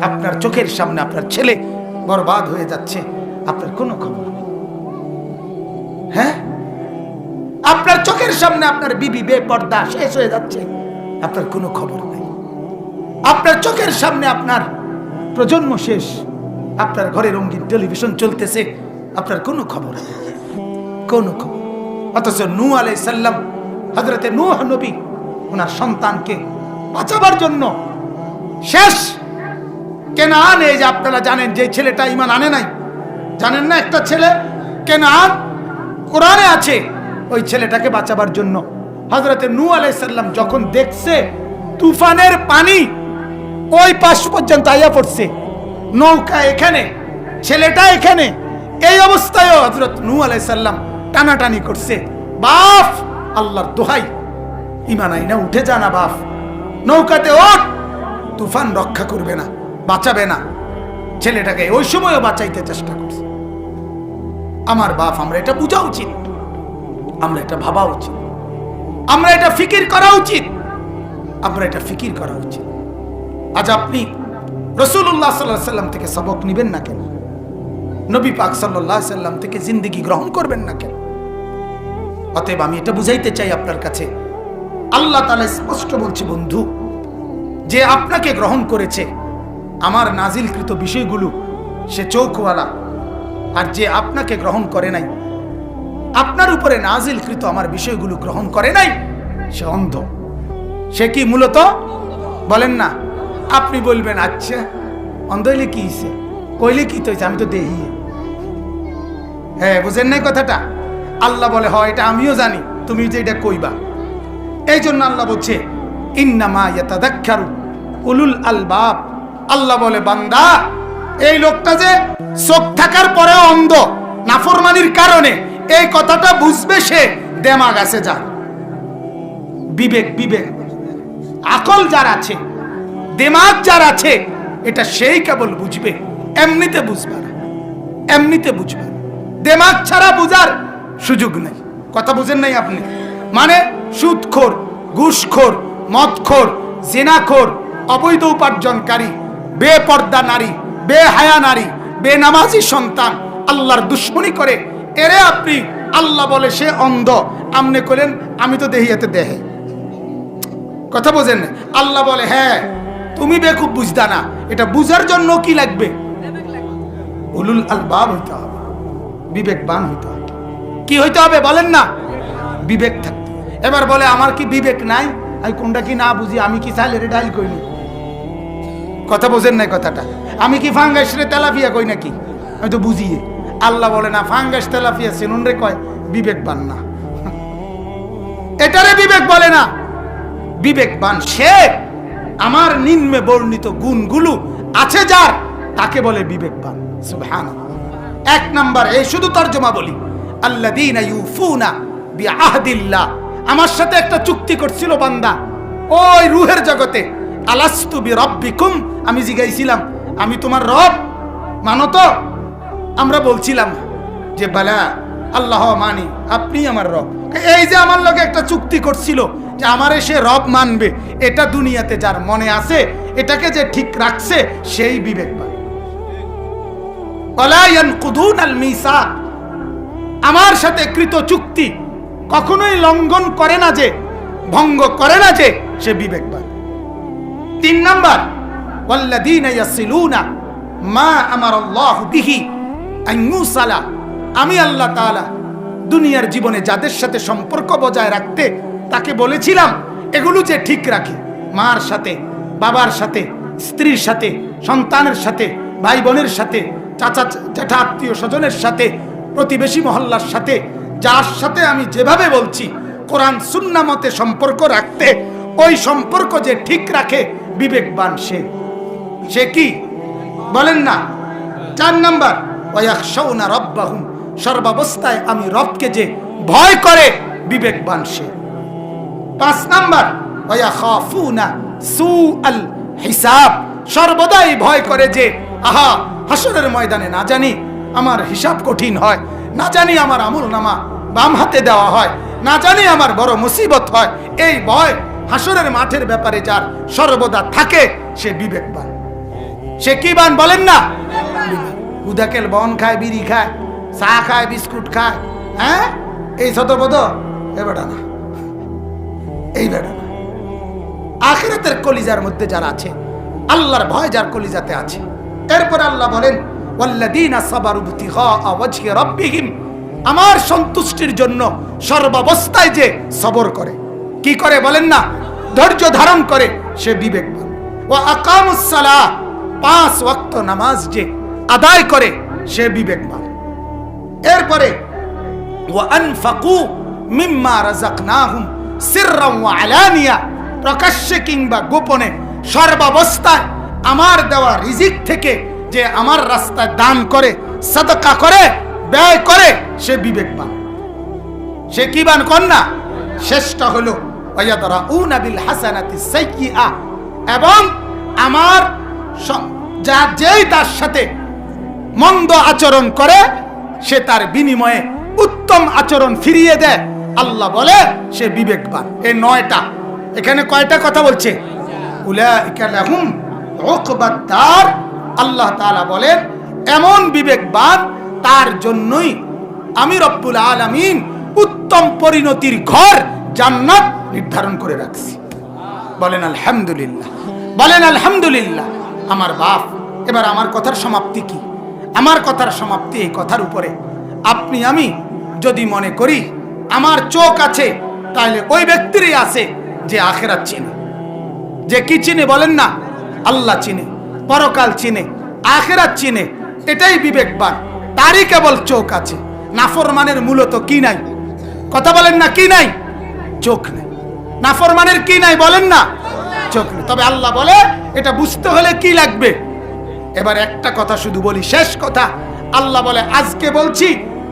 আপনার চোখের সামনে আপনার ছেলে বরবাদ হয়ে যাচ্ছে, আপনার কোনো খবর নেই। হ্যাঁ, আপনার চোখের সামনে আপনার বিবি বেপর্দা শেষ হয়ে যাচ্ছে, আপনার কোনো খবর নেই। আপনার চোখের সামনে আপনার প্রজন্ম শেষ, আপনার ঘরে রঙিন টেলিভিশন চলতেছে, আপনার কোনো খবর নেই, কোনো খবর। অথচ নূহ আলাইহিস সালাম, হযরতে নূহ নবী ওনার সন্তানকে বাঁচাবার জন্য শেষ কেনান, এই যে আপনারা জানেন যে ছেলেটা ঈমান আনে নাই, জানেন না একটা ছেলে কেনান কোরআনে আছে, ওই ছেলেটাকে বাঁচাবার জন্য হযরতে নূহ আলাইহিস সালাম যখন দেখছে তুফানের পানি ওই পাশ পর্যন্ত আইয়া পড়ছে, নৌকা এখানে, ছেলেটা এখানে, এই অবস্থায়ও হযরত নূহ আলাইহিস সালাম টানাটানি করছে, বাপ আল্লাহর দোহাই ঈমান আইনা উঠে যা না বাপ, নৌকাতে ওঠ, তুফান রক্ষা করবে না, বাঁচাবে না। ছেলেটাকে ওই সময়ও বাঁচাইতে চেষ্টা করছে। আমার বাপ, আমরা এটা বোঝা উচিত, আমরা এটা ভাবা উচিত, আমরা এটা ফিকির করা উচিত, আমরা এটা ফিকির করা উচিত। আজ আপনি রাসূলুল্লাহ সাল্লাল্লাহু আলাইহি সাল্লাম থেকে সবক নেবেন না কেন? নবী পাক সাল্লাল্লাহু আলাইহি সাল্লাম থেকে জিন্দেগি গ্রহণ করবেন না কেন? অতএব আমি এটা বুঝাইতে চাই আপনার কাছে, আল্লাহ তাআলা স্পষ্ট বলছে, বন্ধু, যে আপনাকে গ্রহণ করেছে আমার নাজিলকৃত বিষয়গুলো সে চোখওয়ালা, আর যে আপনাকে গ্রহণ করে নাই, আপনার উপরে নাজিলকৃত আমার বিষয়গুলো গ্রহণ করে নাই, সে অন্ধ। সে কি মূলত বলেন না? আপনি বলবেন আচ্ছা অন্ধ হইলে কি হইছে, কইলে কি হইছে, আমি তো দেহি। হ্যাঁ, বুঝেন নাই কথাটা? আল্লাহ বলে হয় এটা আমিও জানি, তুমি যে এটা কইবা। এই জন্য আল্লাহ বলছে ইন্নামা ইয়াতাযাক্কারু উলুল আলবাব। আল্লাহ বলে, বান্দা, এই লোকটা যে চোখ থাকার পরেও অন্ধ নাফরমানির কারণে, এই কথাটা বুঝবে সে দেমাগ আছে যার, বিবেক, বিবেক আকল যার আছে, দেমাগ যার আছে, এটা সেই কেবল বুঝবে, এমনিতে বুঝবে না, এমনিতে বুঝবে না। দেমাগ ছাড়া বুঝার সুযোগ নেই। কথা বুঝেন নাই আপনি? মানে সুদখোর, ঘুষখোর, মদখোর, জিনাখোর, অবৈধ উপার্জনকারী, বেপর্দা নারী, বেহায়া নারী, বেনামাজি সন্তান, আল্লাহর দুশ্মনী করে, এরে আপনি আল্লাহ বলে সে অন্ধ, আমনে করেন আমি তো দেহিয়াতে দেহে। কথা বোঝেন? আল্লাহ বলে হ্যাঁ তুমি বেকুব বুঝদা না, এটা বুঝার জন্য কি লাগবে? উলুল আলবাব হইতে হবে, বিবেকবান হইতে হবে। কি হইতে হবে বলেন না? বিবেক থাকতে। এবার বলে আমার কি বিবেক নাই, আমি কোনটা কি না বুঝি, আমি কি চাইলে রে ডাইল কইনি? কথা বোঝেন নাই কথাটা? আমি কি ফাঙ্গাস রে তেলাপিয়া কই নাকি? আমি তো বুঝিয়ে। আল্লাহ বলে না, ফাঙ্গাস তেলাপিয়া চিনুন রে কয়, বিবেকবান না। এটারে বিবেক বলে না। বিবেকবান সে আমার নিম্নে বর্ণিত গুণগুলো আছে যার, তাকে বলে বিবেকবান। সুবহানাল্লাহ। এক নাম্বার, এই শুধু তর্জমা বলি, আল্লাযীনা ইউফুনা বিআহদিল্লাহ। আমার সাথে একটা চুক্তি করছিল বান্দা ওই রূহের জগতে, আলাস্তু বিরাব্বিকুম, আমি জিজ্ঞাসিলাম আমি তোমার রব মানো তো? আমরা বলছিলাম যে বালা আল্লাহ মানি, আপনি আমার রব। এই যে আমার লগে একটা চুক্তি করছিল যে আমারে সে রব মানবে, এটা দুনিয়াতে যার মনে আছে, এটাকে যে ঠিক রাখছে, সেই বিবেকবান। ওয়ালা ইয়ানকুদুনাল মিসাক, আমার সাথে কৃত চুক্তি কখনোই লঙ্ঘন করে না যে, ভঙ্গ করে না যে, সে বিবেকবান। তিন নাম্বার, ওয়াল্লাযীনা ইয়াসিলুনা মা আমারাল্লাহু বিহি আন ইউসালা। আমি আল্লাহ তাআলা দুনিয়ার জীবনে যাদের সাথে সম্পর্ক বজায় রাখতে তাকে বলেছিলাম, এগুলো যে ঠিক রাখে, মার সাথে, বাবার সাথে, স্ত্রীর সাথে, সন্তানের সাথে, ভাই বোনের সাথে, চাচা জ্যাঠা আত্মীয় স্বজনের সাথে, প্রতিবেশী মহল্লার সাথে, যার সাথে আমি যেভাবে বলছি কোরআন সুন্নাহ মতে সম্পর্ক রাখতে, ওই সম্পর্ক যে ঠিক রাখে, বিবেকবান সে। সে কি বলেন না? চার নাম্বার, ওয়ায়াখশাউনা রাব্বাহুম, সর্বাবস্থায় আমি রবকে যে ভয় করে, বিবেকবান সে। পাঁচ নাম্বার, ওয়ায়াখাফুনা সুআল হিসাব, সর্বদাই ভয় করে যে আহা হাসরের ময়দানে না জানি আমার হিসাব কঠিন হয়, না জানি আমার আমলনামা বাম হাতে দেওয়া হয়, না জানি আমার বড় মুসিবত হয়, এই ভয় হাসরের মাঠের ব্যাপারে যার সর্বদা থাকে, সে বিবেকবান। সে কি বান বলেন না? উদাকেল বন খায়, বিড়ি খায়, চা খায়, বিস্কুট খায়, হ্যাঁ এই শতপদ এ বেটা না, এই বেটা না। আখিরাতের কলিজার মধ্যে যারা আছে, আল্লাহর ভয় যার কলিজাতে আছে। এরপর আল্লাহ বলেন ওয়াল্লাযীনা সাবারু ইবতিগা ওয়াজহি রাব্বিহিম, আমার সন্তুষ্টির জন্য সর্বাবস্থায় যে সবর করে, কি করে বলেন না? ধৈর্য ধারণ করে, সে বিবেকবান। ওয়া আকামুস সালাহ, 5 ওয়াক্ত নামাজ যে আদায় করে, সে বিবেকবান। এরপরে ওয়া আনফাকু মিম্মা রাযাকনাহুম সিররান ওয়া আলানিয়া, প্রকাশ্যে কিংবা গোপনে সর্বাবস্থায় আমার দেওয়া রিজিক থেকে যে আমার রাস্তায় দান করে, সাদকা করে, ব্যয় করে, সে বিবেকবান। সে কি বান কন্যা? শেষটা হলো ওয়ায়াদরাউনা বিল হাসানাতিস সাইয়্যিআ, এবং আমার যা যেই তার সাথে মন্দ আচরণ করে, সে তার বিনিময়ে উত্তম আচরণ ফিরিয়ে দেয়। আল্লাহ বলে সে বিবেকবান। এই 9টা, এখানে কয়টা কথা বলছে? উলাইকা লাহুম উকবাদ দার। আল্লাহ তাআলা বলেন এমন বিবেকবান তার জন্যই আমি রব্বুল আলামিন উত্তম পরিণতির ঘর জান্নাত নির্ধারণ করে রাখছি। বলেন আলহামদুলিল্লাহ, বলেন আলহামদুলিল্লাহ। আমার বাপ, এবার আমার কথার সমাপ্তি কি? আমার কথার সমাপ্তি এই কথার উপরে, আপনি আমি যদি মনে করি আমার চোখ আছে, তাহলে ওই ব্যক্তিরই আছে যে আখিরাত চিনে। যে কি চিনে বলেন না? আল্লাহ চিনে, পরকাল চিনে, আখিরাত চিনে, এটাই বিবেকবান। তারই কেবল চোখ আছে। নাফরমানের মূলত কি নাই? কথা বলেন না, কি নাই? চোখ নেই। নাফরমানের কি নাই বলেন না? চোখ নেই। তবে আল্লাহ বলে এটা বুঝতে হলে কি লাগবে? এবার একটা কথা শুধু বলি, শেষ কথা। আল্লাহ বলে আজকে বলছি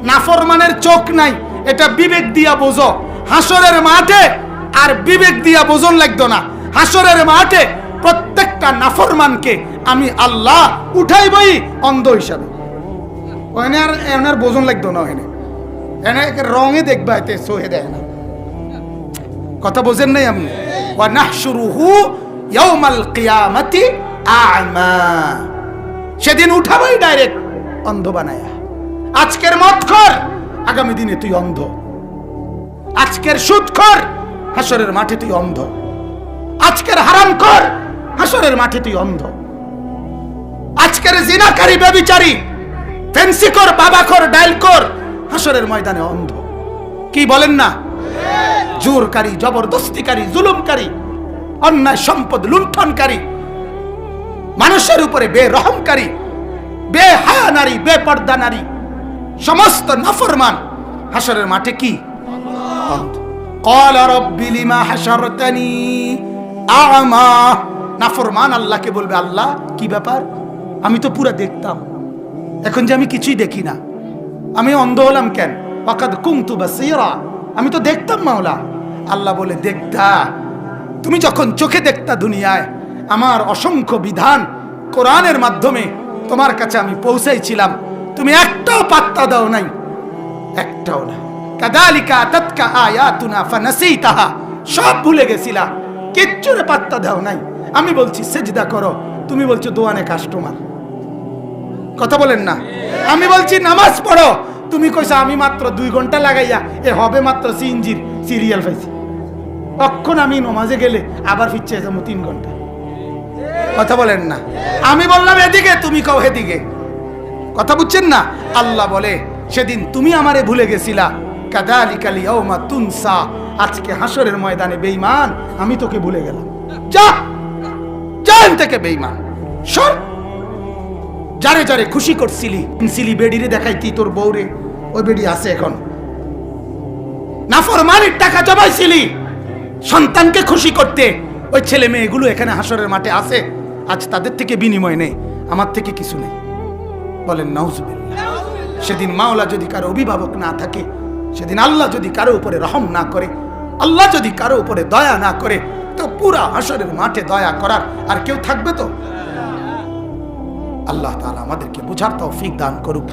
নাফরমানের চোখ নাই, এটা বিবেক দিয়া বোঝো। হাসরের মাঠে আর বিবেক দিয়া বোঝন লাগতো না। হাসরের মাঠে প্রত্যেকটা নাফরমানকে আমি আল্লাহ উঠাইবই অন্ধ হিসাবে। ওখানে আর এনার বোঝন লাগতো না, ওখানে এনে রঙে দেখবা, এতে সোহে দেয় না। কথা বোঝেন নাই আপনি? ওয়া নাহশুরুহু ইয়াউমাল কিয়ামাতি আ'মা, সেদিন উঠাবই ডাইরেক্ট অন্ধ বানায়া। আজকের মদখোর, আগামী দিনে তুই অন্ধ। আজকের সুদখোর, হাসরের মাঠে তুই অন্ধ। আজকের হারামখোর, হাসরের মাঠে তুই অন্ধ। আজকের জিনাকারী, ব্যভিচারী, ফেন্সিখোর, বাবাখোর, ডাইলখোর, হাসরের ময়দানে অন্ধ। কি বলেন না? জোরকারী, জবরদস্তিকারী, জুলুমকারী, অন্যায় সম্পদ লুণ্ঠনকারী, মানুষের উপরে বেরহমকারী, বেহায়া নারী, বেপর্দা নারী, সমস্ত নাফরমান হাসরের মাঠে কি? অন্ধ। ক্বালা রাব্বি লিমা হাশারতানি আ'মা, নাফরমান আল্লাহকে বলবে আল্লাহ কি ব্যাপার? আমি তো পুরো দেখতাম, এখন যে আমি কিছুই দেখি না, আমি অন্ধ হলাম কেন? ওয়াকাদ কুনতু বাসীরা, আমি তো দেখতাম মাওলা। আল্লাহ বলে দেখতা, তুমি যখন চোখে দেখতা দুনিয়ায়, আমার অসংখ্য বিধান কোরআনের মাধ্যমে তোমার কাছে আমি পৌঁছাইছিলাম, তুমি একটাও পাত্তা দাও নাই, একটাও না। কাযালিকা আতাতকা আয়াতুনা ফানাসিতাহা, সব ভুলে গেছিলা, কিচ্ছুরে পাত্তা দাও নাই। আমি বলছি সেজদা করো, তুমি বলছো দোয়ানে কাস্টমার। কথা বলেন না? আমি বলছি নামাজ পড়ো, তুমি কইছো আমি মাত্র 2 ঘন্টা লাগাইয়া এ হবে মাত্র সিনজির সিরিয়াল পাইছি। কখন আমি নমাজে গেলে আবার ফিরছে যাবো 3 ঘন্টা। কথা বলেন না? আমি বললাম এদিকে, তুমি কও এদিকে। কথা বুঝছেন না? আল্লাহ বলে সেদিন তুমি আমারে ভুলে গেছিলা, কাযালিকাল ইয়াউমা তুনসা, আজকে হাসরের ময়দানে বেঈমান আমি তোকে ভুলে গেলাম। যা জান থেকে বেঈমান সর। যারে যারে খুশি করছিলি বেডিরে দেখাইতি তোর বউরে, ওই বেডি আছে এখন। নাফরমানির টাকা জমাইছিলি সন্তানকে খুশি করতে, ওই ছেলে মেয়েগুলো এখানে হাসরের মাঠে আছে, আজ তাদের থেকে বিনিময় নেই, আমার থেকে কিছু নেই। বলেন নাউজুবিল্লাহ। সেদিন মাওলা যদি কারো অভিভাবক না থাকে, সেদিন আল্লাহ যদি কারো উপরে রহম না করে, আল্লাহ যদি কারো উপরে দয়া না করে, তো পুরা হাসরের মাঠে দয়া করার আর কেউ থাকবে? তো আল্লাহ তাআলা আমাদেরকে বুঝার তৌফিক দান করুক।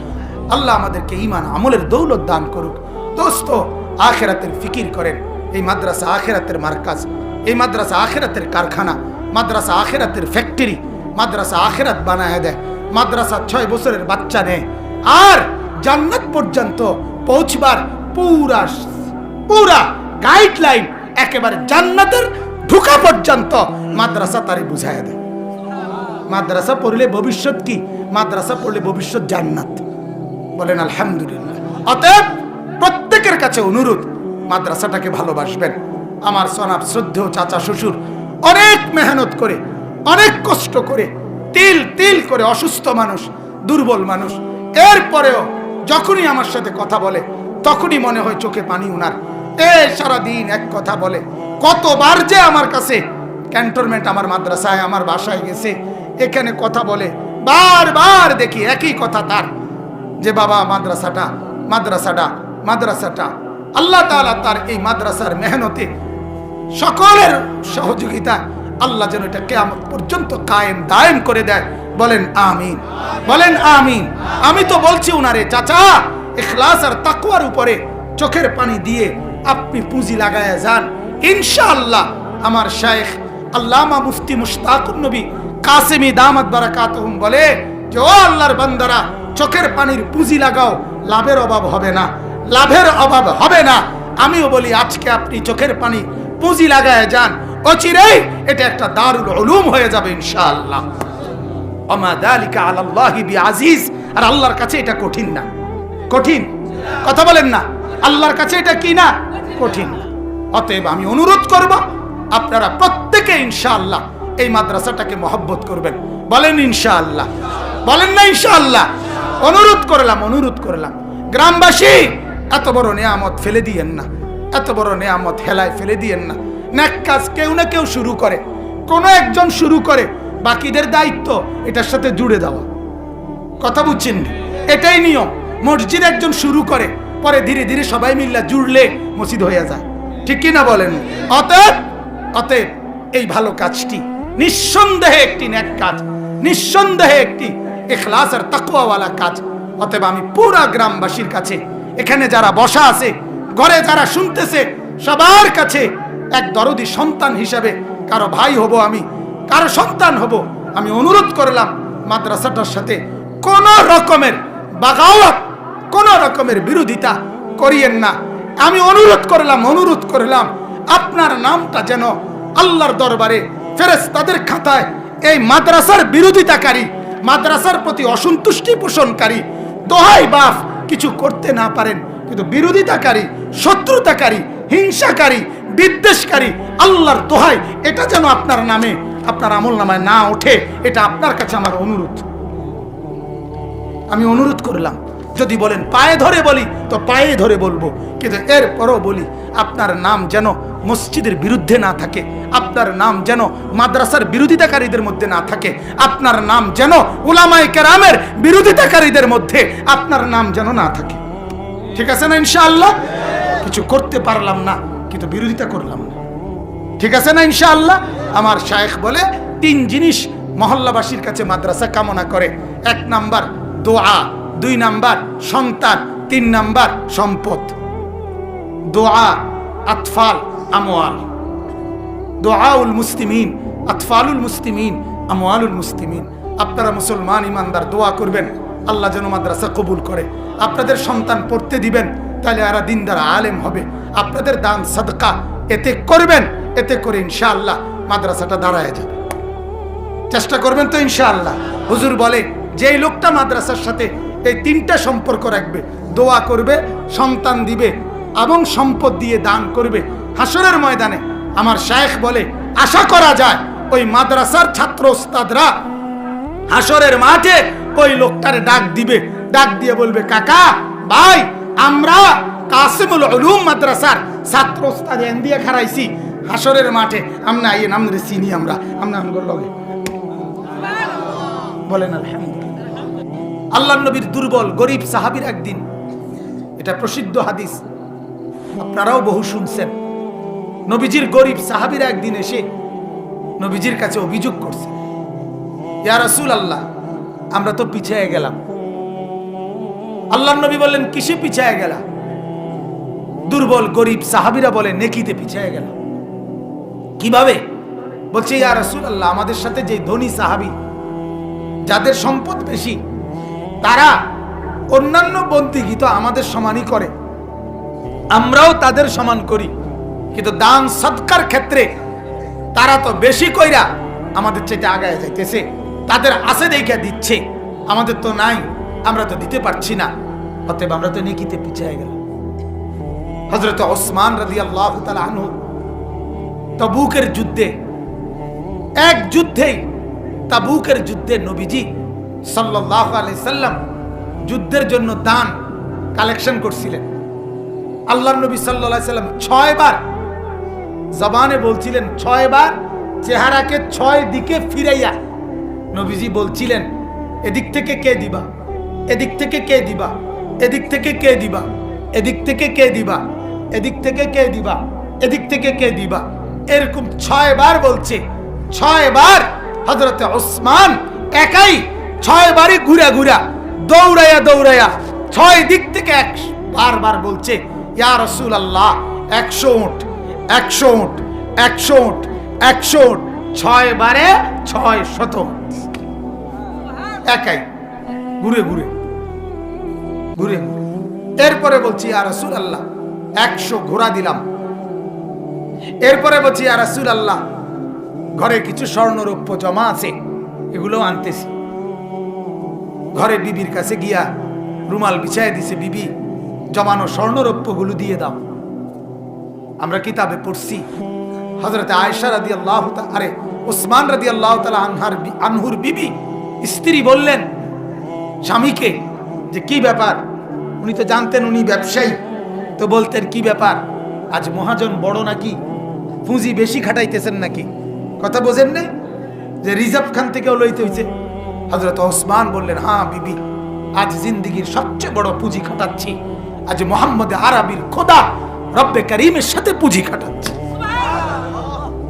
আল্লাহ আমাদেরকে ঈমান আমলের দৌলত দান করুক। দোস্ত, আখিরাতের ফিকির করেন। এই মাদ্রাসা আখিরাতের মার্কাজ, এই মাদ্রাসা আখিরাতের কারখানা, মাদ্রাসা আখিরাতের ফ্যাক্টরি। মাদ্রাসা আখিরাত বানায় দেয়। মাদ্রাসা 6 বছরের বাচ্চা নেয়, আর জান্নাত পর্যন্ত পৌঁছবার পুরা গাইডলাইন একেবারে জান্নাতের ঢোকা পর্যন্ত মাদ্রাসা তারে বুঝায় দেয়। মাদ্রাসা পড়লে ভবিষ্যৎ কি? মাদ্রাসা পড়লে ভবিষ্যৎ জান্নাত। বলেন আলহামদুলিল্লাহ। অতএব প্রত্যেকের কাছে অনুরোধ, মাদ্রাসাটাকে ভালোবাসবেন। আমার সনাব শ্রদ্ধেয় চাচা শ্বশুর অনেক মেহনত করে, অনেক কষ্ট করে, তিল তিল করে, অসুস্থ মানুষ, দুর্বল মানুষ, এরপরেও যখনই আমার সাথে কথা বলে তখনই মনে হয় চোখে পানি উনার। সারাদিন এক কথা বলে। কতবার যে আমার কাছে ক্যান্টনমেন্ট, আমার মাদ্রাসায়, আমার বাসায় গেছে, এখানে কথা বলে, বারবার দেখি একই কথা তার, যে বাবা মাদ্রাসাটা আল্লাহ তাআলা তার এই মাদ্রাসার মেহনতে সকলের সহযোগিতা আল্লাহ যেন এটা কিয়ামত পর্যন্ত কায়েম দায়েম করে দেয়। বলেন আমিন, বলেন আমিন। আমি তো বলছি উনারে, চাচা ইখলাস আর তাকওয়ার উপরে চোখের পানি দিয়ে আপনি পুঁজি লাগায়া যান, ইনশাআল্লাহ। আমার শাইখ আল্লামা মুফতি মুশতাকুন নবী কাসেমি দামাত বারাকাতুহুম বলে যে, ও আল্লাহর বান্দারা, চোখের পানির পুঁজি লাগাও, লাভের অভাব হবে না, লাভের অভাব হবে না। আমিও বলি আজকে আপনি চোখের পানি পুঁজি লাগায় যান, অচিরেই এটা একটা দারুল উলুম হয়ে যাবে ইনশাআল্লাহ। ওমা যালিকা আলাল্লাহি বিআজিজ। আর আল্লাহর কাছে এটা কঠিন না, কঠিন কথা বলেন না, আল্লাহর কাছে এটা কি না, কঠিন না। অতএব আমি অনুরোধ করব, আপনারা প্রত্যেকে ইনশাআল্লাহ এই মাদ্রাসাটাকে মহব্বত করবেন। বলেন ইনশাআল্লাহ, বলেন না ইনশাআল্লাহ। অনুরোধ করলাম গ্রামবাসী, এত বড় নিয়ামত ফেলে দিয়েন না, এত বড় নিয়ামত হেলায় ফেলে দিয়েন না। নেক কাজ কেউ না কেউ শুরু করে, কোনো একজন শুরু করে, বাকিদের দায়িত্ব এটার সাথে জুড়ে দেওয়া। কথা বুঝছেন? এটাই নিয়ম। মসজিদ একজন শুরু করে, পরে ধীরে ধীরে সবাই মিল্লা জুড়লে মসজিদ হয়ে যায়, ঠিক কি না বলেন? অতএব এই ভালো কাজটি নিঃসন্দেহে একটি নেক কাজ, নিঃসন্দেহে একটি ইখলাস আর তাকওয়াওয়ালা কাজ। অতএব আমি পুরা গ্রামবাসীর কাছে, এখানে যারা বসা আছে, ঘরে যারা শুনতেছে, সবার কাছে এক দরদি সন্তান হিসেবে, কারো ভাই হব আমি, কারো সন্তান হব, আমি অনুরোধ করলাম মাদ্রাসাটার সাথে কোন রকমের বাগাওয়াত, কোন রকমের বিরোধিতা করিয়েন না। আমি অনুরোধ করলাম আপনার নামটা যেন আল্লাহর দরবারে ফেরেশতাদের খাতায় এই মাদ্রাসার বিরোধিতাকারী, মাদ্রাসার প্রতি অসন্তুষ্টি পোষণকারী, দোহাই বাপ কিছু করতে না পারেন, কিন্তু বিরোধিতাকারী, শত্রুতাকারী, হিংসাকারী, বিদ্বেষকারী, আল্লাহর দোহাই এটা যেন আপনার নামে, আপনার আমল নামায় না ওঠে। এটা আপনার কাছে আমার অনুরোধ। আমি অনুরোধ করলাম, যদি বলেন পায়ে ধরে বলি তো পায়ে ধরে বলবো, কিন্তু এরপরও বলি আপনার নাম যেন মসজিদের বিরুদ্ধে না থাকে, আপনার নাম যেন মাদ্রাসার বিরোধিতাকারীদের মধ্যে না থাকে, আপনার নাম যেন উলামায়ে কেরামের বিরোধিতাকারীদের মধ্যে আপনার নাম যেন না থাকে। ঠিক আছে না ইনশাআল্লাহ? কিছু করতে পারলাম না, কিন্তু বিরোধিতা করলাম না, ঠিক আছে না ইনশাআল্লাহ? আমার শায়েখ বলে 3 জিনিস মহল্লাবাসীর কাছে মাদ্রাসা কামনা করে। 1 নাম্বার দোয়া, 2 নাম্বার সন্তান, 3 নাম্বার সম্পদ। দোয়া, আতফাল, আমওয়াল। দোয়াউল মুসলিমিন, আতফালুল মুসলিমিন, আমওয়ালুল মুসলিমিন। আপনারা মুসলমান ইমানদার দোয়া করবেন আল্লাহ যেন মাদ্রাসা কবুল করে। আপনাদের সন্তান পড়তে দিবেন, তাহলে এরা দিনদার আলেম হবে। আপনাদের দান সাদকা এতে করবেন, এতে করে ইনশাআল্লাহ মাদ্রাসাটা দাঁড়ায় যাবে। চেষ্টা করবেন তো ইনশাআল্লাহ? হুজুর বলে যে লোকটা মাদ্রাসার সাথে এই 3টা সম্পর্ক রাখবে, দোয়া করবে, সন্তান দিবে এবং সম্পদ দিয়ে দান করবে, হাসরের ময়দানে আমার শায়েখ বলে আশা করা যায় ওই মাদ্রাসার ছাত্র ওস্তাদরা হাসরের মাঠে ওই লোকটারে ডাক দিবে, ডাক দিয়ে বলবে, কাকা ভাই, আমরা কাসিমুল উলুম মাদ্রাসার ছাত্র ওস্তাদ এন দিয়ে খারাইছি হাসরের মাঠে, আমরা এই নাম রে চিনি, আমরা আমগর লগে। বলেন আলহামদুলিল্লাহ। আল্লাহর নবীর দুর্বল গরিব সাহাবীর একদিন, এটা প্রসিদ্ধ হাদিস, আপনারাও বহু শুনছেন, নবীজির গরিব সাহাবীরা একদিন এসে নবীজির কাছে অভিযোগ করছে, ইয়া রাসূলুল্লাহ, আমরা তো পিছিয়ে গেলাম। আল্লাহর নবী বললেন, কিসে পিছিয়ে গেলা? দুর্বল গরিব সাহাবীরা বলে, নেকিতে পিছিয়ে গেল। কিভাবে? বলছে, ইয়া রাসূলুল্লাহ, আমাদের সাথে যে ধনী সাহাবী যাদের সম্পদ বেশি তারা অন্যান্য বন্দিগি তো আমাদের সমানই করে, আমরাও তাদের সমান করি, কিন্তু দান সদকার ক্ষেত্রে তারা তো বেশি কইরা আমাদের চাইতে আগায় যাইতেছে। তাদের আছে দেখে দিচ্ছে, আমাদের তো নাই, আমরা তো দিতে পারছি না, অতএব আমরা তো নেকিতে পিছিয়ে গেলাম। হযরত ওসমান রাদিয়াল্লাহু তাআলা আনহু তাবুকের যুদ্ধে, এক যুদ্ধেই তাবুকের যুদ্ধে নবীজি সাল্লাল্লাহু আলাইহি সাল্লাম যুদ্ধের জন্য দান কালেকশন করছিলেন। আল্লাহর নবী সাল্লাল্লাহু আলাইহি সাল্লাম 6 বার জবানে বলছিলেন, 6 বার চেহারাকে 6 দিকে ফিরাইয়া নবীজি বলছিলেন, এদিক থেকে কে দিবা, এদিক থেকে কে দিবা, এদিক থেকে কে দিবা, এদিক থেকে কে দিবা, এদিক থেকে কে দিবা, এদিক থেকে কে দিবা, এরকম 6 বার বলছে। 6 বার হযরতে ওসমান একাই 6 বারই ঘুরা ঘুরা দৌড়াইয়া দৌড়াইয়া 6 দিক থেকে বারবার বলছে, ইয়া রাসূলুল্লাহ 100 উট, 100 উট, 100 উট, 100 উট, 6 বারে 600 একাই ঘুরে ঘুরে ঘুরে। এরপরে বলছি, ইয়া রাসূলুল্লাহ 100 ঘোড়া দিলাম। এরপরে বলছি, ইয়া রাসূলুল্লাহ ঘরে কিছু স্বর্ণরৌপ্য জমা আছে, এগুলো আনতেছি। ঘরে বিবির কাছে গিয়া রুমাল বিছায় দিছে, বিবি জমানো স্বর্ণরৌপ্যগুলো দিয়ে দাও। আমরা কিতাবে পড়ছি হযরত আয়েশা রাদিয়াল্লাহু তাআলা, আরে ওসমান রাদিয়াল্লাহু তাআলা আনহুর বিবি স্ত্রী বললেন স্বামীকে যে কি ব্যাপার, উনি তো জানতেন উনি ব্যবসায়ী, তো বলতেন কি ব্যাপার, আজ মহাজন বড় নাকি, পুঁজি বেশি খাটাইতেছেন নাকি, কথা বোঝেন নাই যে রিজার্ভ খান থেকেও লইতে হইছে। হযরত ওসমান বললেন, হ্যাঁ বিবি, আজ জিন্দেগির সবচেয়ে বড় পুঁজি খাটাচ্ছি, আজ মোহাম্মদ আরবির খোদা রব্বে করিমের সাথে পুঁজি খাটাচ্ছি,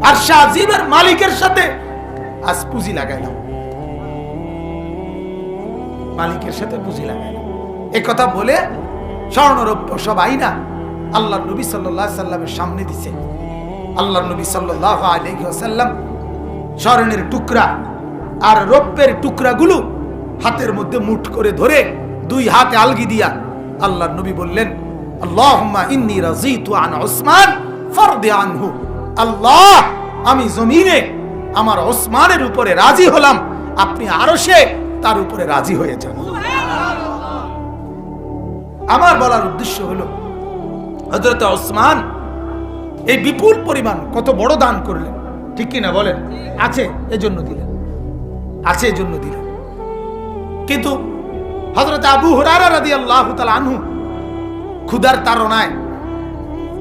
আর শাহজিবের মালিকের সাথে আজ পুঁজি লাগাইলাম, মালিকের সাথে পুঁজি লাগাইলাম। এই কথা বলে স্বর্ণরৌপ্য সব আইনা আল্লাহর নবী সাল্লাল্লাহু আলাইহি সাল্লামের সামনে দিছে। আল্লাহর নবী সাল্লাল্লাহু আলাইহি ওয়াসাল্লাম স্বর্ণের টুকরা আর রৌপ্যের টুকরাগুলো হাতের মধ্যে মুঠ করে ধরে 2 হাতে আলগি দিয়া আল্লাহর নবী বললেন, আল্লাহুম্মা ইন্নী রাযীতু আন উসমান ফারদি আনহু, আল্লাহ আমি জমিনে আমার ওসমানের উপরে রাজি হলাম, আপনি আরশে তার উপরে রাজি হয়ে যান। আমার বলার উদ্দেশ্য হলো হযরত ওসমান এই বিপুল পরিমাণ কত বড় দান করলেন, ঠিক কি না বলেন? আছে এজন্য দিলেন, আছে এজন্য দিলেন। কিন্তু হযরত আবু হুরায়রা রাদিয়াল্লাহু তাআলা আনহু ক্ষুধার তাড়নায়,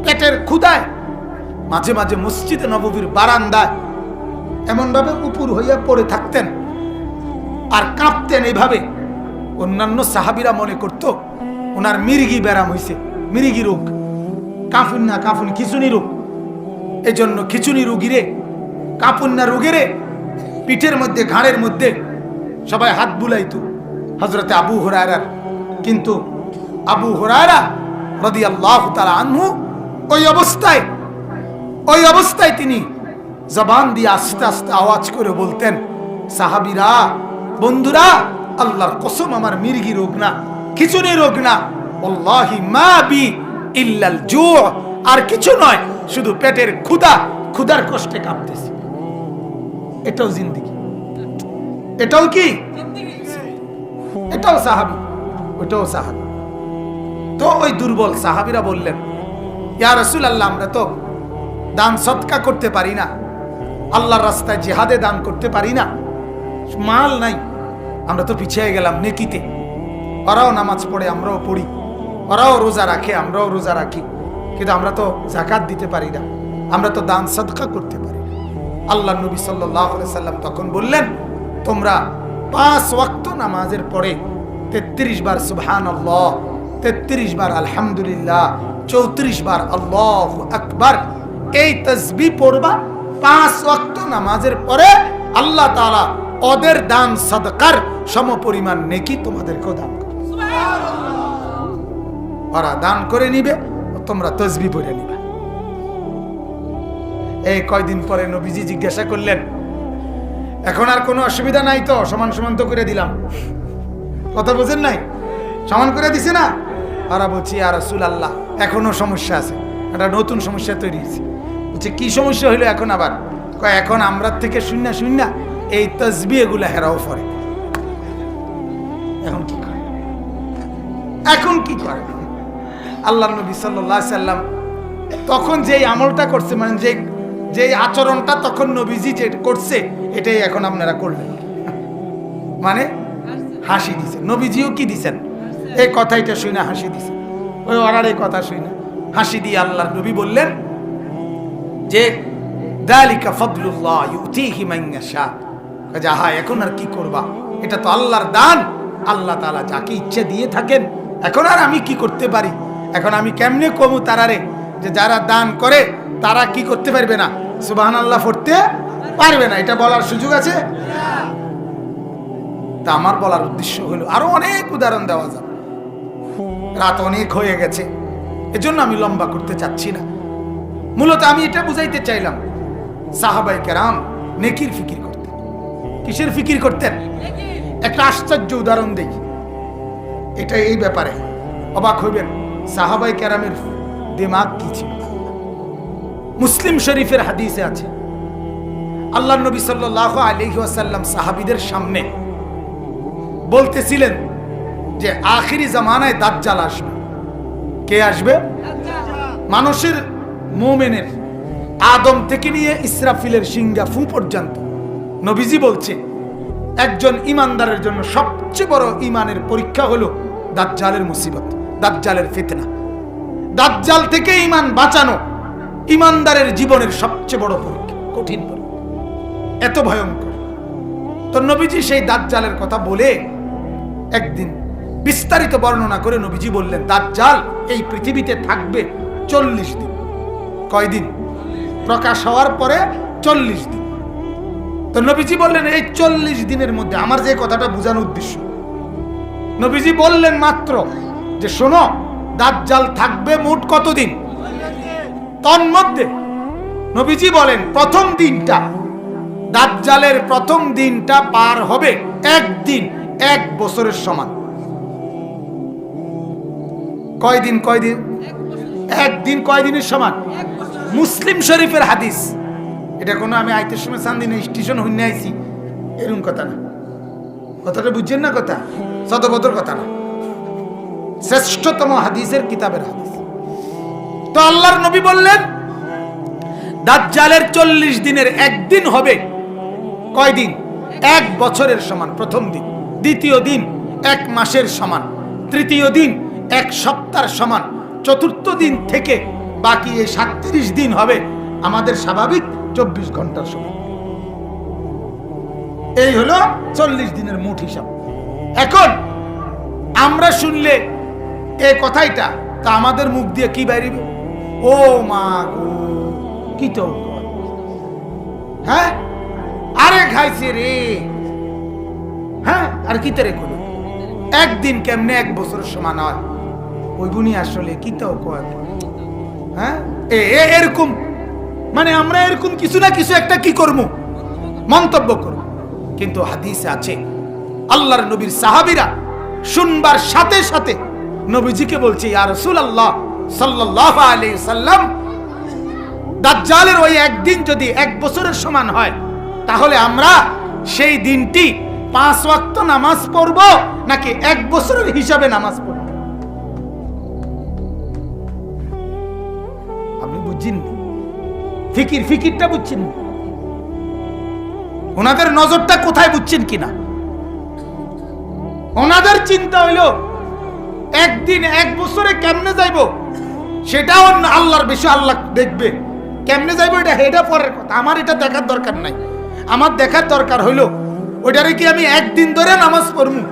পেটের ক্ষুধায় মাঝে মাঝে মসজিদে নববীর বারান্দায় এমন ভাবে উপর হইয়া পড়ে থাকতেন আর কাঁপতেন এইভাবে, অন্যান্য সাহাবীরা মনে করত ওনার মির্গি ব্যারাম হইছে, মির্গি রোগ, কাঁপুন না কাঁপুন খিচুনি রোগ। এই জন্য খিচুনি রোগীরে, কাঁপুন না রোগেরে পিঠের মধ্যে ঘাড়ের মধ্যে সবাই হাত বুলাইতো হযরতে আবু হুরায়রার। কিন্তু আবু হুরায়রা রাদিয়াল্লাহু তাআলা আনহু ওই অবস্থায় তিনি জবান দিয়ে আস্তে আস্তে আওয়াজ করে বলতেন, সাহাবীরা, বন্ধুরা, আল্লাহর কসম আমার মির্গি রোগ না, খিচুনি রোগ না, ওয়াল্লাহি মা বি ইল্লাল জু', আর কিছু নয়, শুধু পেটের ক্ষুধা, ক্ষুধার কষ্টে কাঁপতেছি। এটাও জিন্দেগি, এটাও কি, এটাও সাহাবী, ওটাও সাহাবী। তো ওই দুর্বল সাহাবীরা বললেন, ইয়া রাসূলুল্লাহ আমরা তো দান সদকা করতে পারি না, আল্লাহর রাস্তায় জিহাদে দান করতে পারি না, মাল নাই, আমরা তো পিছিয়ে গেলাম নেকিতে। ওরাও নামাজ পড়ে, আমরাও পড়ি, ওরাও রোজা রাখে, আমরাও রোজা রাখি, কিন্তু আমরা তো যাকাত দিতে পারি না, আমরা তো দান সদকা করতে পারি না। আল্লাহর নবী সাল্লাল্লাহু আলাইহি সাল্লাম তখন বললেন, তোমরা 5 ওয়াক্ত নামাজের পরে 33 বার সুবহানাল্লাহ, 33 বার আলহামদুলিল্লাহ, 34 বার আল্লাহু আকবার এই তাসবিহ পড়বা। 5 ওয়াক্ত নামাজের পরে আল্লাহ তাআলা ওদের দান সাদকার সমপরিমাণ নেকি তোমাদেরকেও দান করবে। ওরা দান করে নিবে, তোমরা তাসবিহ পড়ে নিবে। এই কয়দিন পরে নবীজি জিজ্ঞাসা করলেন, এখন আর কোনো অসুবিধা নাই তো? সমান সমান তো করে দিলাম, কথা বোঝেন নাই? সমান করে দিছে না? আর বলছি ইয়া রাসূলুল্লাহ এখনো সমস্যা আছে, একটা নতুন সমস্যা তৈরি হয়েছে। বলছে কি সমস্যা হইলো এখন আবার? কয় এখন আমরা থেকে শূন্য শূন্য এই তাসবিহ এগুলা হেরাও পড়ে। এখন কি করে? এখন কি করে? আল্লাহর নবী সাল্লাল্লাহু আলাইহি সাল্লাম তখন যেই আমলটা করছে, মানে যে আচরণটা তখন নবীজি যে করছে, এটাই এখন আপনারা করলেন। মানে হাসি দিছে। নবীজিও কি দিছেন? এই কথাইটা শুনে হাসি দিছে। ওই ওরার এই কথা শুনে হাসি দিয়ে আল্লাহর নবী বললেন যে যালিকা ফাদলুল্লাহ ইউতিহি মান ইয়াশা। যাহা এখন আর কি করবা, এটা তো আল্লাহর দান, আল্লাহ তাআলা যাকে ইচ্ছে দিয়ে থাকেন। এখন আর আমি কি করতে পারি? এখন আমি কেমনে কমু তারারে যে যারা দান করে তারা কি করতে পারবে না, সুবহানাল্লাহ পড়তে পারবে না? এটা বলার সুযোগ আছে? তা আমার বলার উদ্দেশ্য হলো আরো অনেক উদাহরণ দেওয়া যাবে, রাত অনেক হয়ে গেছে, এজন্য আমি লম্বা করতে চাচ্ছি না। মূলত আমি এটা বুঝাইতে চাইলাম, সাহাবায়ে কেরাম নেকির ফিকির করতেন। কিসের ফিকির করতেন? একটা আশ্চর্য উদাহরণ দেই, এটা এই ব্যাপারে অবাক হইবেন সাহাবায়ে কেরামের দিমাগ কি ছিল। মুসলিম শরীফের হাদিসে আছে, আল্লাহর নবী সাল্লাল্লাহু আলাইহি ওয়াসাল্লাম সাহাবীদের সামনে বলতেছিলেন যে আখিরি জামানায় দাজ্জাল আসবে। কে আসবে? মানুষের, মুমিনের আদম থেকে নিয়ে ইসরাফিলের সিংহা ফু পর্যন্ত। নবীজি বলছে একজন ইমানদারের জন্য সবচেয়ে বড় ইমানের পরীক্ষা হলো দাজ্জালের মুসিবত, দাজ্জালের ফিতনা। দাজ্জাল থেকে ইমান বাঁচানো ইমানদারের জীবনের সবচেয়ে বড় পরীক্ষা, কঠিন পরীক্ষা, এত ভয়ঙ্কর। তো নবীজি সেই দাজ্জালের কথা বলে একদিন বিস্তারিত বর্ণনা করে নবীজি বললেন দাজ্জাল এই পৃথিবীতে থাকবে 40 দিন। কয়দিন? প্রকাশ হওয়ার পরে 40 দিন। তো নবীজি বললেন এই 40 দিনের মধ্যে, আমার যে কথাটা বোঝানোর উদ্দেশ্য, নবীজি বললেন মাত্র যে শোনো দাজ্জাল থাকবে মোট কতদিন? তন্মধ্যে নবীজি বলেন প্রথম দিনটা, দাজ্জালের প্রথম দিনটা পার হবে একদিন 1 বছরের সমান। কয়দিন? কয়দিন? একদিন কয়দিনের সমান? মুসলিম শরীফের হাদিস। এটা কোনো আমি আইতের সময় চান্দিনা স্টেশন হইনে আইছি এরকম কথা না, কথাটা বুঝছেন না? কথা সদবদর কথা না, শ্রেষ্ঠতম হাদিসের কিতাবের হাদিস। তো আল্লাহর নবী বললেন দাজ্জালের 40 দিনের একদিন হবে কয়দিন? 1 বছরের সমান প্রথম দিন, দ্বিতীয় দিন 1 মাসের সমান, তৃতীয় দিন 1 সপ্তাহের সমান, চতুর্থ দিন থেকে বাকি এই 37 দিন হবে আমাদের স্বাভাবিক 24 ঘন্টার সমান। এই হলো 40 দিনের মোট হিসাব। এখন আমরা শুনলে এই কথাইটা, তা আমাদের মুখ দিয়ে কি বাইরিবে? ও মা গো, কি তো, হ্যাঁ আরে খাইছে রে, হ্যাঁ আর কি তারে করো, একদিন কেমনে 1 বছরের সমান হয়? ওই গুণী আসলে কি তো কয়, হ্যাঁ এরকম, মানে আমরা এরকম কিছু না কিছু একটা কি করবো, মন্তব্য করব। কিন্তু হাদিসে আছে আল্লাহর নবীর সাহাবীরা শুনবার সাথে সাথে নবীজিকে বলছে ইয়া রাসূলুল্লাহ সাল্লাল্লাহু আলাইহি সাল্লাম, দাজ্জালের ওই একদিন যদি 1 বছরের সমান হয় তাহলে আমরা সেই দিনটি 5 ওয়াক্ত নামাজ পড়ব নাকি 1 বছরের হিসাবে নামাজ পড়ব? আপনি বুঝছেন ফিকিরটা বুঝছেন? ওনাদের নজরটা কোথায় বুঝছেন কিনা? ওনাদের চিন্তা হইল একদিন 1 বছরে কেমনে যাইব সেটাও আল্লাহর বিষয়, আল্লাহ দেখবে কেমনে যাইব এটা পরের কথা, আমার এটা দেখার দরকার নাই। আমার দেখার দরকার হইল ওইটারে কি আমি একদিন ধরে নামাজ পড়মু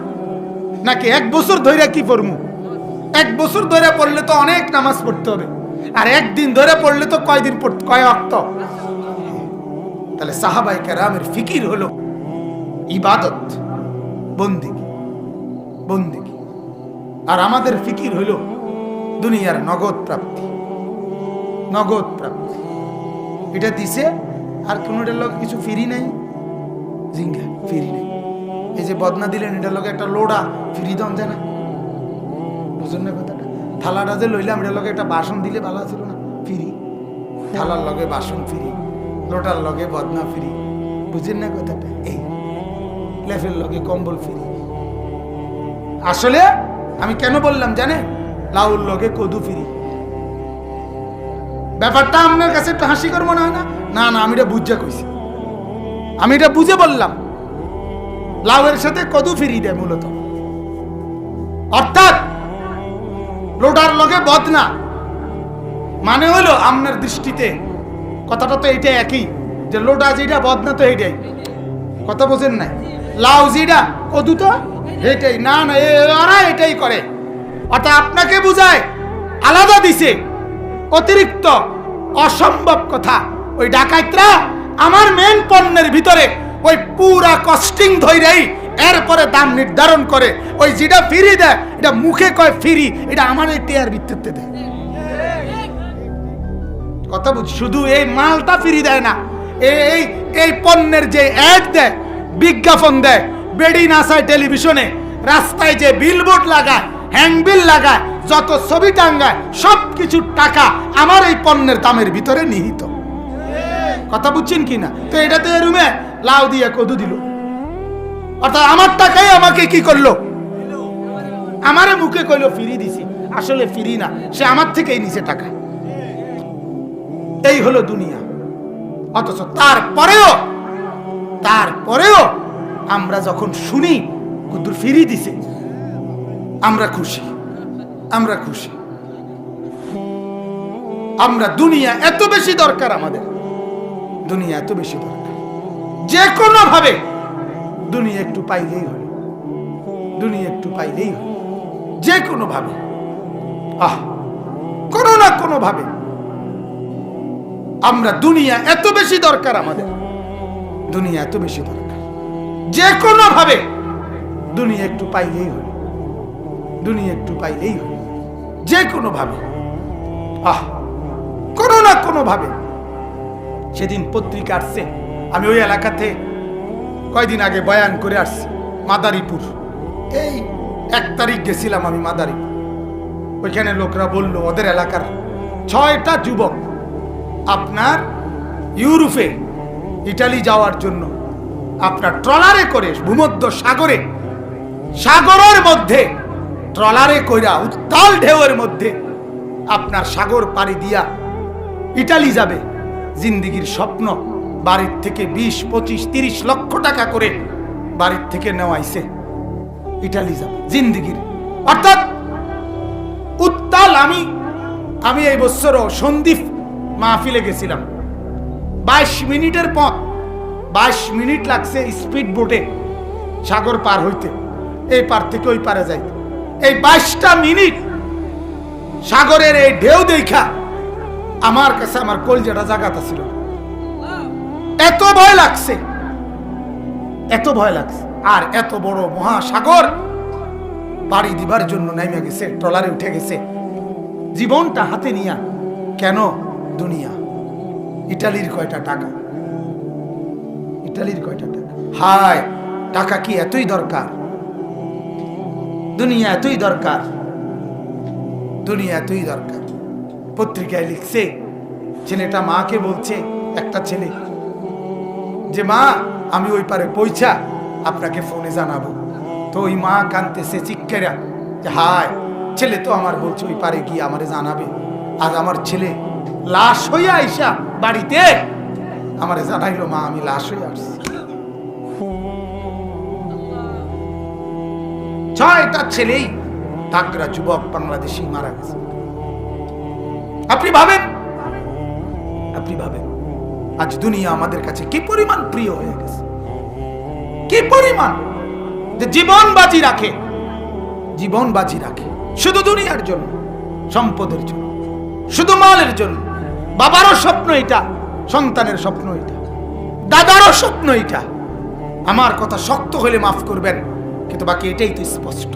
নাকি 1 বছর ধরে কি পড়মু। 1 বছর ধরে পড়লে তো অনেক নামাজ পড়তে হবে, আর একদিন ধরে পড়লে তো কয়দিন পড়তে, কয় ওয়াক্ত। তাহলে সাহাবায়ে কেরামের ফিকির হলো ইবাদত, বন্দেগী, আর আমাদের ফিকির হলো দুনিয়ার নগদ প্রাপ্তি। এটা দিছে আর কোনোটার লোক কিছু ফিরি নাই, জিঙ্গা ফিরি নেই। এই যে বদনা দিলেন এটার লগে একটা লোড়া ফিরি দন যায় না, বুঝুন না কথাটা? থালাটা যে লইলাম এটার লগে একটা বাসন দিলে ভালো ছিল না, ফিরি। থালার লগে বাসন ফিরি, লোটার লগে বদনা ফিরি, বুঝেন না কথাটা? এই লেফের লগে কম্বল ফিরি। আসলে আমি কেন বললাম জানে, লাউর লগে কদু ফিরি। ব্যাপারটা আপনার কাছে একটু হাসিকর মনে হয় না? না না, আমি এটা বুঝে কইছি, আমি এটা বুঝে বললাম। লাউয়ের সাথে কদু ফিরি দেয় মূলত, অর্থাৎ লোটার লগে বদনা মানে হলো আপনার দৃষ্টিতে কথাটা তো এইটা একই, যে লোটা যেটা বদনা তো এইটাই, কথা বোঝেন নাই? লাউ যেটা কদু তো এইটাই। না না, ওরা এটাই করে, অর্থাৎ আপনাকে বুঝায় আলাদা দিছে, অতিরিক্ত অসম্ভব কথা। ওই ডাকাতরা আমার মেন পণ্যের ভিতরে ওই পুরা কস্টিং ধইরাই এরপরে দাম নির্ধারণ করে। ওই যেটা ফ্রি দেয় এটা মুখে কয় ফ্রি, এটা আমার এই টেয়ার ভিত্তিতে দেয়। কথা বুঝ, শুধু এই মালটা ফ্রি দেয় না, এই এই পণ্যের যে অ্যাড দেয়, বিজ্ঞাপন দেয়, বেডি নাসায় টেলিভিশনে, রাস্তায় যে বিলবোর্ড লাগায়, হ্যান্ডবিল লাগায়, যত ছবি টাঙ্গায়, সব কিছুর টাকা আমার এই পণ্যের দামের ভিতরে নিহিত। কথা বুঝছেন কি না? তো এটা তো রুমে লাউ দিয়ে কদু দিল, অর্থাৎ আমার টাকাই আমাকে কি করলো, আমারে মুখে কইলো ফ্রি দিছি, আসলে ফ্রি না, সে আমার থেকেই নিচে টাকা। এই হলো দুনিয়া। অথচ তারপরেও আমরা যখন শুনি কুদ্দুর ফ্রি দিছে, আমরা খুশি, আমরা খুশি। আমরা দুনিয়া এত বেশি দরকার, আমাদের দুনিয়া এত বেশি দরকার, যে কোনো ভাবে দুনিয়া একটু পাইলেই হলো, দুনিয়া একটু পাইলেই হলো, যে কোনো ভাবে, কোনো না কোনো ভাবে আমরা দুনিয়া এত বেশি দরকার, আমাদের দুনিয়া এত বেশি দরকার, যে কোনো ভাবে দুনিয়া একটু পাইলেই হলো, দুনিয়া একটু পাইলেই হলো, যে কোনো ভাবে, কোনো না কোনো ভাবে। সেদিন পত্রিকা আসছে, আমি ওই এলাকাতে কয়দিন আগে বয়ান করে আসছি, মাদারীপুর, এই 1 তারিখ গেছিলাম আমি মাদারীপুর। ওইখানে লোকরা বলল ওদের এলাকার 6টা যুবক আপনার ইউরোপে, ইটালি যাওয়ার জন্য আপনার ট্রলারে করে ভূমধ্য সাগরের মধ্যে ট্রলারে কইরা উত্তাল ঢেউয়ের মধ্যে আপনার সাগর পাড়ি দিয়া ইটালি যাবে। জিন্দিগির স্বপ্ন, বাড়ির থেকে 20, 25, 30 লক্ষ টাকা করে বাড়ির থেকে নেওয়াইছে, ইটালি যাবে জিন্দিগির, অর্থাৎ উত্তাল। আমি এই বছরও সন্দ্বীপ মাহফিলে গেছিলাম, 22 মিনিটের পথ, 22 মিনিট লাগছে স্পিড বোটে সাগর পার হইতে, এই পার থেকে ওই পারে যাইতে। এই 22টা মিনিট সাগরের এই ঢেউ দেখা আমার কাছে আমার কলজাটা জাগাতা ছিল, এত ভয় লাগছে, এত ভয় লাগছে। আর এত বড় মহাসাগর পাড়ি দিবার জন্য নেমে গেছে, ট্রলারে উঠে গেছে, জীবনটা হাতে নিয়া। কেন? দুনিয়া। ইটালির কয়টা টাকা, ইটালির কয়টা টাকা, হায় টাকা কি এতই দরকার? দুনিয়া এতই দরকার, দুনিয়া এতই দরকার। পত্রিকায় লিখছে, ছেলেটা মাকে বলছে, একটা ছেলে, যে মা আমি ওই পারে পৌঁছা আপনাকে ফোনে জানাবো। তো ওই মা কাঁদতেছে চিৎকারা, যে হায় ছেলে তো আমার বলছে ওই পারে গিয়ে আমারে জানাবে, আজ আমার ছেলে লাশ হইয়া আইসা বাড়িতে আমারে জানাইলো মা আমি লাশ হয়ে আসছি। 6টা ছেলেই তাগড়া যুবক বাংলাদেশি মারা গেছে। আপনি ভাবেন আজ দুনিয়া আমাদের কাছে কি পরিমাণ প্রিয় হয়ে গেছে, কি পরিমাণ, যে জীবন বাজি রাখে শুধু দুনিয়ার জন্য, সম্পদের জন্য, শুধু মালের জন্য। বাবারও স্বপ্ন এটা, সন্তানের স্বপ্ন এটা, দাদারও স্বপ্ন এটা। আমার কথা শক্ত হলে মাফ করবেন, কিন্তু বাকি এটাই তো স্পষ্ট।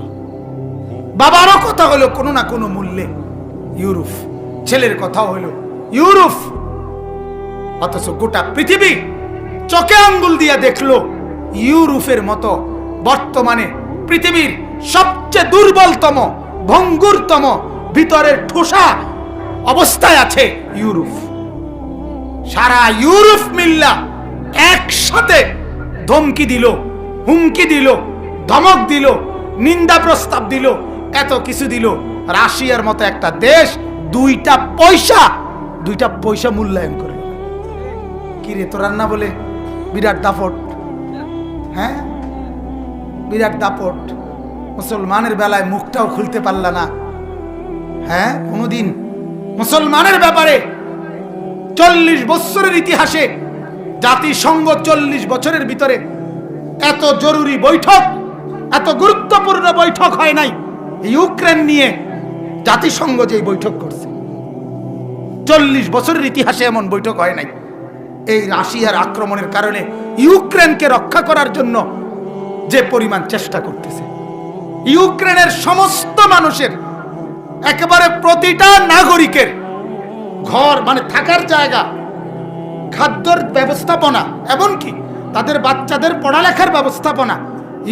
বাবারও কথা হলো কোনো না কোনো মূল্যে ইউরোপ, ছেলের কথাও হলো ইউরোপ। অথচ গোটা পৃথিবী চোখে আঙ্গুল দিয়ে দেখলো ইউরোপের মতো বর্তমানে পৃথিবীর সবচেয়ে দুর্বলতম, ভঙ্গুরতম, ভিতরের ঠোসা অবস্থায় আছে ইউরোপ। সারা ইউরোপ মিল্লা একসাথে ধমকি দিল, হুমকি দিল, ধমক দিল, নিন্দা প্রস্তাব দিল, এত কিছু দিল। রাশিয়ার মতো একটা দেশ দুইটা পয়সা মূল্যায়ন করে। কি রে তোর রান্না বলে বিরাট দাপট, হ্যাঁ বিরাট দাপট। মুসলমানের বেলায় মুখটাও খুলতে পারলা না, হ্যাঁ কোনদিন মুসলমানের ব্যাপারে 40 বছরের ইতিহাসে জাতিসংঘ 40 বছরের ভিতরে এত জরুরি বৈঠক, এত গুরুত্বপূর্ণ বৈঠক হয় নাই। ইউক্রেন নিয়ে জাতিসংঘ যে বৈঠক করছে 40 বছরের ইতিহাসে এমন বৈঠক হয় নাই। এই রাশিয়ার আক্রমণের কারণে ইউক্রেনকে রক্ষা করার জন্য যে পরিমাণ চেষ্টা করতেছে, ইউক্রেনের সমস্ত মানুষের, একেবারে প্রতিটা নাগরিকের ঘর মানে থাকার জায়গা, খাদ্যর ব্যবস্থাপনা, এমনকি তাদের বাচ্চাদের পড়ালেখার ব্যবস্থাপনা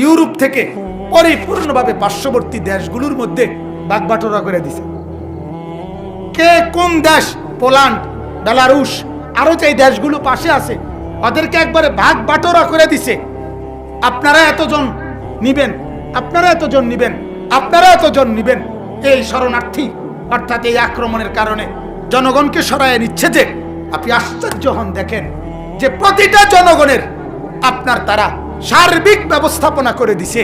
ইউরোপ থেকে পরিপূর্ণভাবে পার্শ্ববর্তী দেশগুলোর মধ্যে ভাগবাটোয়ারা করে দিছে। কে কোন দেশ, পোল্যান্ড, বেলারুশ, আরো যে দেশগুলো পাশে আছে, ওদেরকে একবারে ভাগবাটোয়ারা করে দিছে। আপনারা এতজন নিবেন, আপনারা এতজন নিবেন, আপনারা এতজন নিবেন। এই শরণার্থী অর্থাৎ এই আক্রমণের কারণে জনগণকে সরায় নিচ্ছে। যে আপনি আশ্চর্য হন, দেখেন যে প্রতিটা জনগণের আপনার তারা সার্বিক ব্যবস্থাপনা করে দিছে।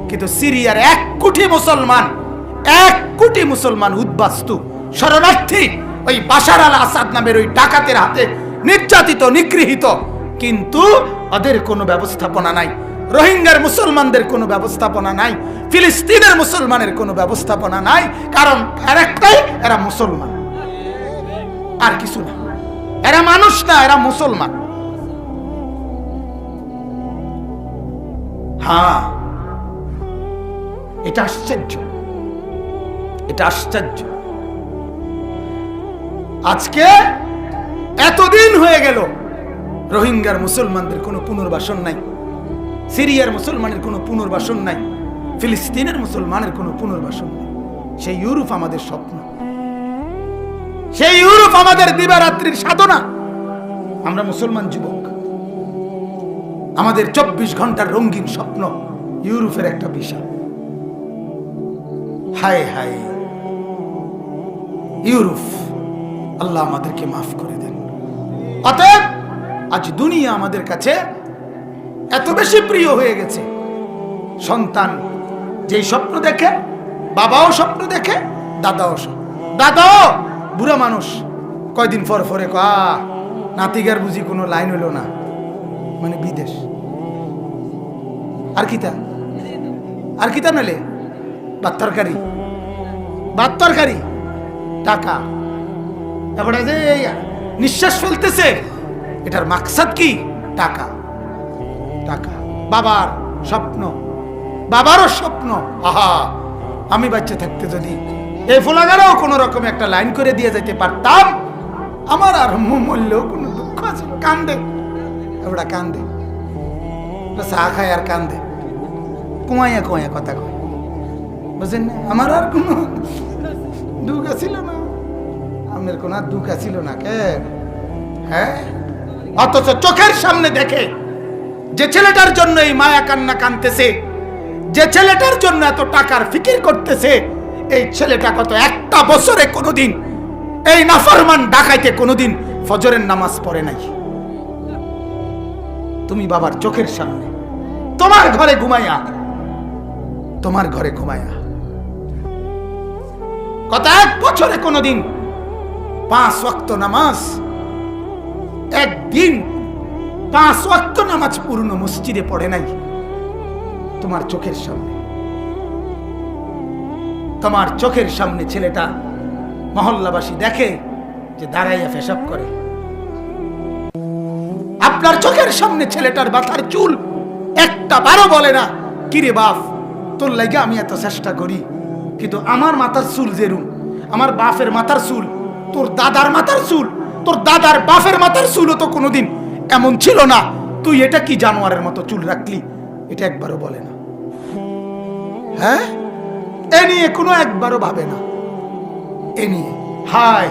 কিন্তু সিরিয়ার 1 কোটি মুসলমান উদ্বাস্তু শরণার্থী ওই বাশার আল আসাদ নামের ওই ডাকাতের হাতে নির্যাতিত, নিগৃহীত, কিন্তু ওদের কোনো ব্যবস্থাপনা নাই। রোহিঙ্গার মুসলমানদের কোনো ব্যবস্থাপনা নাই, ফিলিস্তিনের মুসলমানের কোনো ব্যবস্থাপনা নাই। কারণ এর একটাই, এরা মুসলমান, আর কিছু না। এরা মানুষ না, এরা মুসলমান। হ্যাঁ, এটা আশ্চর্য, এটা আশ্চর্য। আজকে এতদিন হয়ে গেল রোহিঙ্গার মুসলমানদের কোনো পুনর্বাসন নাই, সিরিয়ার মুসলমানের কোনো পুনর্বাসন নাই, ফিলিস্তিনের মুসলমানের কোনো পুনর্বাসন নাই। সেই ইউরোপ আমাদের স্বপ্ন, সেই ইউরোপ আমাদের দিবারাত্রির সাধনা। আমরা মুসলমান যুবক, আমাদের 24 ঘন্টার রঙিন স্বপ্ন ইউরোপের একটা বিষয়। হায় হায় ইউরোপ, আল্লাহ আমাদেরকে মাফ করে দেন। অতএব আজ দুনিয়া আমাদের কাছে এত বেশি প্রিয় হয়ে গেছে। সন্তান যেই স্বপ্ন দেখে, বাবাও স্বপ্ন দেখে, দাদাও বুড়া মানুষ কয়দিন পরে নাতিগার বুঝি কোনো লাইন হইল না, মানে বিদেশ। আর কিতা মেলে ভাত তরকারি টাকা। তারপরে যে নিঃশ্বাস ফেলতেছে, এটার মাকসাদ কি? টাকা। বাবার স্বপ্ন, বাবারও স্বপ্ন, আহা আমি বাচ্চা থাকতে যদি এই ফোলাগারেও কোন রকম একটা লাইন করে দিয়ে যেতে পারতাম, আমার আর মূল্যও কোনো দুঃখ আছে। কান্দে, ওটা কান্দে, চা খায় আর কান্দে, কুমাইয়া কথা কয়, বুঝলেন না? আমার আর কোনো দুঃখ ছিল না, আপনার কোনো দুঃখ ছিল না কে? হ্যাঁ, অথচ চোখের সামনে দেখে যে ছেলেটার জন্য এই মায়া কান্না কানতেছে, যে ছেলেটার জন্য এত টাকার ফিকির করতেছে, এই ছেলেটা কত একটা বছরে কোনোদিন এই নাফরমান ডাকাইতে কোনোদিন ফজরের নামাজ পড়ে নাই। তুমি বাবার চোখের সামনে তোমার ঘরে ঘুমাইয়া কত এক বছরে কোনোদিন 5 ওয়াক্ত নামাজ, একদিন 5 ওয়াক্ত নামাজ পূর্ণ মসজিদে পড়ে নাই। তোমার চোখের সামনে ছেলেটা মহল্লাবাসী দেখে যে দাঁড়াইয়া পেশাব করে। আপনার চোখের সামনে ছেলেটার মাথার চুল একটা বারো বলে না, কিরে বাপ তোর লাগে আমি এত চেষ্টা করি, কিন্তু আমার মাথার চুল যেরুম, আমার বাপের মাথার চুল, তোর দাদার মাথার চুল, তোর দাদার বাপের মাথার চুলও তো কোনোদিন এমন ছিল না। তুই এটা কি জানোয়ারের মতো চুল রাখলি, এটা একবারও বলে না। হ্যাঁ, এ নিয়ে কোনো একবারও ভাবে না। এ নিয়ে হায়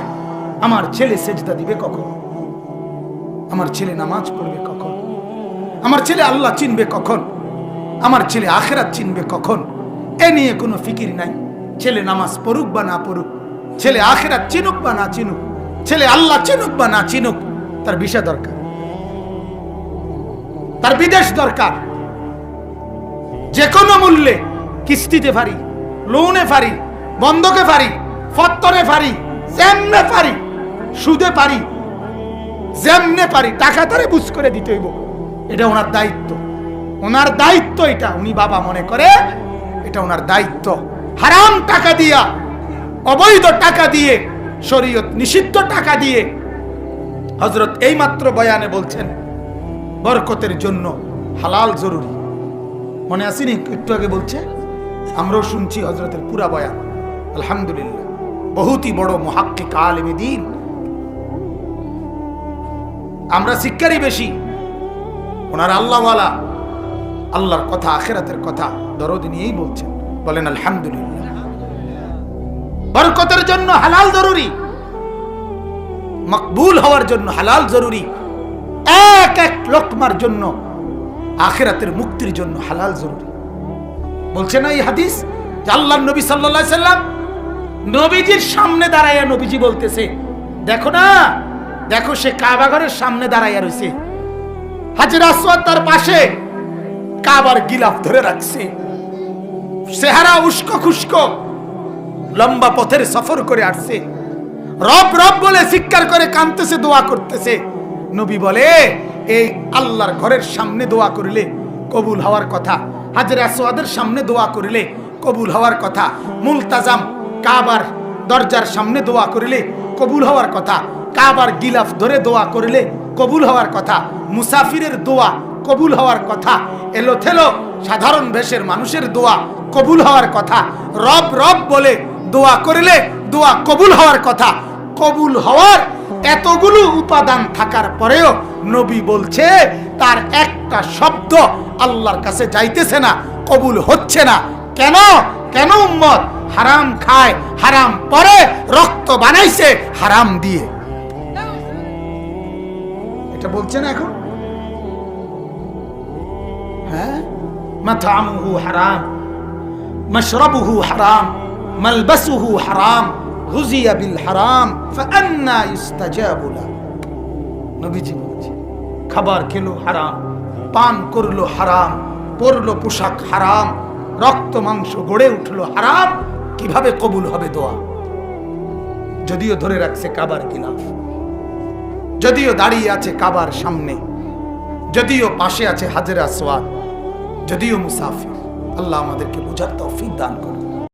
আমার ছেলে সেজদা দিবে কখন, আমার ছেলে নামাজ পড়বে কখন, আমার ছেলে আল্লাহ চিনবে কখন, আমার ছেলে আখিরাত চিনবে কখন, এ নিয়ে কোনো ফিকির নাই। ছেলে নামাজ পড়ুক বা না পড়ুক, ছেলে আখিরাত চিনুক বা না চিনুক, ছেলে আল্লাহ চিনুক বা না চিনুক, তার ভিসা দরকার, তার বিদেশ দরকার। যে কোনো মূল্যে, কিস্তিতে পারি, লোনে পারি, বন্ধকে পারি, ফত্তরে পারি, যেমনে পারি, সুদে পারি, যেমনে পারি, টাকা তারে বুঝ করে দিতে হইব। এটা ওনার দায়িত্ব, ওনার দায়িত্ব এটা। উনি বাবা মনে করে এটা ওনার দায়িত্ব। হারাম টাকা দিয়া, অবৈধ টাকা দিয়ে, শরীয়ত নিষিদ্ধ টাকা দিয়ে, হযরত এই মাত্র বয়ানে বলছেন বরকতের জন্য হালাল জরুরি। মনে আসেনি একটু আগে বলছে, আমরাও শুনছি হযরতের পুরা বয়ান। আলহামদুলিল্লাহ, বহুতই বড় মুহাক্কিক আলেম দ্বীন। আমরা শিক্ষারই বেশি, ওনার আল্লাহওয়ালা, আল্লাহর কথা, আখিরাতের কথা দরদ নিয়েই বলছেন। বলেন আলহামদুলিল্লাহ। বরকতের জন্য হালাল জরুরি, মকবুল হওয়ার জন্য হালাল জরুরি, এক এক লোকমার জন্য, আখিরাতের মুক্তির জন্য হালাল জরুরি। বলছে না এই হাদিস যে আল্লাহর নবী সাল্লাল্লাহু আলাইহি সাল্লাম নবীজির সামনে দাঁড়াইয়া নবীজি বলতেছে, দেখো না, দেখো সে কাবা ঘরের সামনে দাঁড়াইয়া রয়েছে, হাজর আসওয়াদ তার পাশে, কাবার গিলাফ ধরে রাখছে, চেহারা উস্কো খুস্কো, লম্বা পথের সফর করে আসছে, রব রব বলে চিৎকার করে কাঁদতেছে, দোয়া করতেছে। নবী বলে, এই আল্লাহর ঘরের সামনে দোয়া করিলে কবুল হওয়ার কথা, হাজরে আসওয়াদের সামনে দোয়া করিলে কবুল হওয়ার কথা, মুলতাজাম কাবার দরজার সামনে দোয়া করিলে কবুল হওয়ার কথা, কাবার গিলাফ ধরে দোয়া করিলে কবুল হওয়ার কথা, মুসাফিরের দোয়া কবুল হওয়ার কথা, এলোথেলো সাধারণ বেশের মানুষের দোয়া কবুল হওয়ার কথা, রব রব বলে দোয়া করিলে দোয়া কবুল হওয়ার কথা। কবুল হওয়ার এতগুলো উপাদান থাকার পরেও নবী বলছে তার একটা শব্দ আল্লাহর কাছে যাইতেছে না, কবুল হচ্ছে না। কেন? কেন উম্মত হারাম খায়, হারাম পরে, রক্ত বানাইছে হারাম দিয়ে। এটা বলছে না এখন? হ্যাঁ, মাতামুহু হারাম, মাশরাবুহু হারাম, মালবাসুহু হারাম, গুযিয়া বিল হারাম, ফাআন্না ইস্তাজাবু লা। নবীজি বলছে, খাবার খেলো হারাম, পান করলো হারাম, পরলো পোশাক হারাম, রক্ত মাংস গড়ে উঠলো হারাম, কিভাবে কবুল হবে দোয়া? যদিও ধরে রাখছে কাবার গিলাফ, যদিও দাঁড়িয়ে আছে কাবার সামনে, যদিও পাশে আছে হাজরে আসওয়াদ, যদিও মুসাফির। আল্লাহ আমাদেরকে বোঝার তৌফিক দান করুন।